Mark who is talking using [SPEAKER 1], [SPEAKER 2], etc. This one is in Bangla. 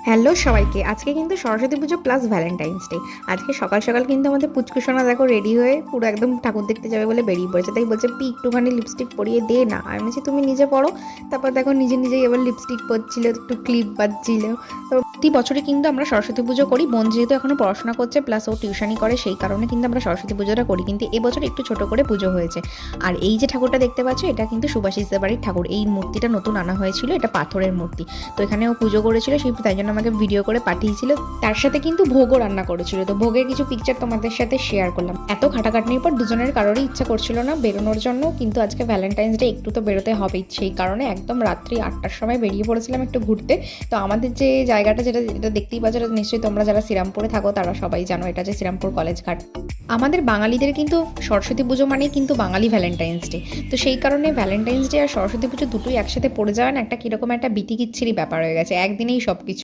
[SPEAKER 1] হ্যালো সবাইকে, আজকে কিন্তু সরস্বতী পুজো প্লাস ভ্যালেন্টাইন্স ডে। আজকে সকাল সকাল কিন্তু আমাদের পুচকুসোনা দেখো রেডি হয়ে পুরো একদম ঠাকুর দেখতে যাবে বলে বেরিয়ে পড়েছে। তাই বলছে পি একটুখানি লিপস্টিক পরিয়ে দে না। আমি বলছি তুমি নিজে পড়ো। তারপর দেখো নিজে নিজেই এবার লিপস্টিক পরছিল, একটু ক্লিপ বাজছিল। তো প্রতি বছরে কিন্তু আমরা সরস্বতী পুজো করি। বোন যেহেতু এখনো পড়াশোনা করছে প্লাস ও টিউশনই করে, সেই কারণে কিন্তু আমরা সরস্বতী পুজোটা করি। কিন্তু এবছর একটু ছোট করে পুজো হয়েছে। আর এই যে ঠাকুরটা দেখতে পাচ্ছ, এটা কিন্তু সুভাষিসদের বাড়ির ঠাকুর। এই মূর্তিটা নতুন আনা হয়েছিল, এটা পাথরের মূর্তি। তো এখানে ও পুজো করেছিল, সেই তাই জন্য আমাকে ভিডিও করে পাঠিয়েছিল। তার সাথে কিন্তু ভোগও রান্না করেছিল। তো ভোগের কিছু পিকচার তোমাদের সাথে শেয়ার করলাম। এত খাটাখাটনির পর দুজনের কারোরই ইচ্ছা করছিল না বেরোনোর জন্য, কিন্তু আজকে ভ্যালেন্টাইন্স ডে, একটু তো বেরোতে হবেই। সেই কারণে একদম রাত্রি 8টার সময় বেরিয়ে পড়েছিলাম একটু ঘুরতে। তো আমাদের যে জায়গাটা, যেটা দেখতেই পাচ্ছ, এটা নিশ্চয়ই তোমরা যারা শ্রীরামপুরে থাকো তারা সবাই জানো, এটা যে শ্রীরামপুর কলেজ ঘাট। আমাদের বাঙালিদের কিন্তু সরস্বতী পুজো মানেই কিন্তু বাঙালি ভ্যালেন্টাইন্স ডে। তো সেই কারণে ভ্যালেন্টাইন্স ডে আর সরস্বতী পুজো দুটোই একসাথে পড়ে যাওয়া না, একটা কিরকম একটা বিতিকিচ্ছিরি ব্যাপার হয়ে গেছে, একদিনেই সব কিছু।